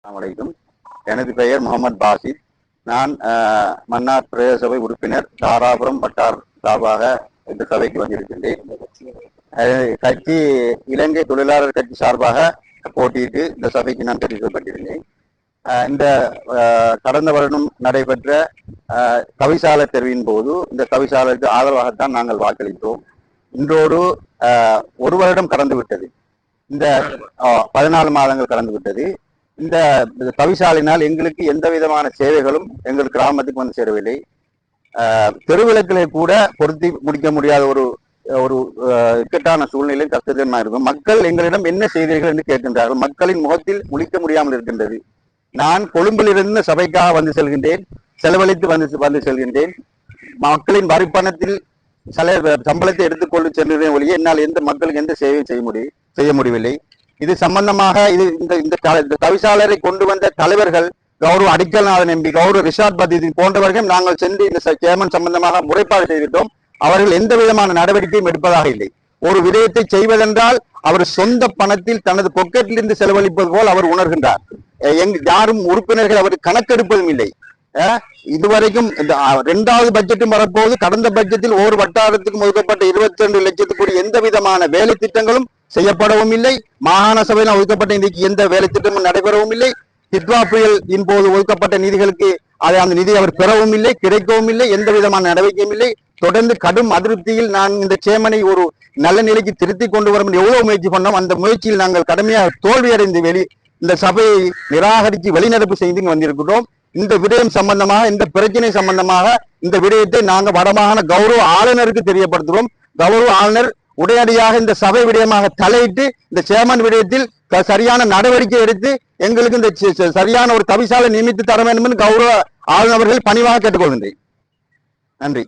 வணக்கம். எனது பெயர் முகமது பாசித். நான் மன்னார் பிரதேச சபை உறுப்பினர், தாராபுரம் வட்டார் சார்பாக இந்த சபைக்கு வந்திருக்கின்றேன். கட்சி இலங்கை தொழிலாளர் கட்சி சார்பாக போட்டியிட்டு இந்த சபைக்கு நான் தெரிவிக்கப்பட்டிருந்தேன். இந்த கடந்த வருடம் நடைபெற்ற தவிசாளர் தெரிவின் போது இந்த தவிசாளருக்கு ஆதரவாகத்தான் நாங்கள் வாக்களித்தோம். இன்றோடு ஒரு வருடம் கடந்து விட்டது. இந்த 14 மாதங்கள் கடந்து விட்டது. இந்த தவிசாலினால் எங்களுக்கு எந்த விதமான சேவைகளும் எங்கள் கிராமத்துக்கு வந்து சேரவில்லை. தெருவிளக்கிலே கூட பொருத்தி முடிக்க முடியாத ஒரு இக்கட்டான சூழ்நிலை கஷ்டத்தனமாக இருக்கும். மக்கள் எங்களிடம் என்ன செய்தீர்கள் என்று கேட்கின்றார்கள். மக்களின் முகத்தில் முழிக்க முடியாமல் இருக்கின்றது. நான் கொழும்பிலிருந்து சபைக்காக வந்து செல்கின்றேன், செலவழித்து வந்து செல்கின்றேன். மக்களின் வரிப்பணத்தில் சம்பளத்தை எடுத்துக்கொண்டு சென்றதே ஒழிய என்னால் எந்த மக்களுக்கு எந்த சேவையும் செய்ய முடியவில்லை. இது சம்பந்தமாக இந்த தவிசாளரை கொண்டு வந்த தலைவர்கள் கௌரவ அடிக்கல்நாதன் எம்பி, கௌரவ ரிஷாட் பதீதி போன்றவர்கள் நாங்கள் சென்று இந்த சேர்மன் சம்பந்தமாக முறைப்பாடு செய்துவிட்டோம். அவர்கள் எந்த விதமான நடவடிக்கையும் எடுப்பதாக இல்லை. ஒரு விடயத்தை செய்வதென்றால் அவர் சொந்த பணத்தில் தனது பொக்கெட்டிலிருந்து செலவழிப்பது போல் அவர் உணர்கின்றார். யாரும் உறுப்பினர்கள் அவர் கணக்கெடுப்பதும் இல்லை. இதுவரைக்கும் இந்த 2வது பட்ஜெட்டும் வரப்போது. கடந்த பட்ஜெட்டில் ஒரு வட்டாரத்துக்கு ஒதுக்கப்பட்ட 22 லட்சத்துக்கு எந்த விதமான வேலை திட்டங்களும் செய்யப்படவும் இல்லை. மாகாண சபையில் ஒதுக்கப்பட்ட நிதிக்கு எந்த வேலை திட்டமும் நடைபெறவும் இல்லை. தித்வா புயலின் போது ஒதுக்கப்பட்ட நிதிகளுக்கு அந்த நிதி அவர் பெறவும் இல்லை, கிடைக்கவும் இல்லை. எந்த விதமான நடவடிக்கையும் இல்லை. தொடர்ந்து கடும் அதிருப்தியில் நான் இந்த சேமனை ஒரு நல்ல நிலைக்கு திருத்தி கொண்டு வரும் எவ்வளவு முயற்சி பண்ணோம். அந்த முயற்சியில் நாங்கள் கடுமையாக தோல்வியடைந்து இந்த சபையை நிராகரித்து வெளிநடப்பு செய்து வந்திருக்கிறோம். இந்த விடயம் சம்பந்தமாக, இந்த பிரச்சனை சம்பந்தமாக இந்த விடயத்தை நாங்கள் வடமாகாண கௌரவ ஆளுநருக்கு தெரியப்படுத்துகிறோம். கௌரவ ஆளுநர் உடனடியாக இந்த சபை விடயமாக தலையிட்டு இந்த சேர்மன் விடயத்தில் சரியான நடவடிக்கை எடுத்து எங்களுக்கு இந்த சரியான ஒரு தவிசாலை நியமித்து தர வேண்டும் என்று கௌரவ ஆளுநர்கள் பணிவாக கேட்டுக்கொள்கின்றேன். நன்றி.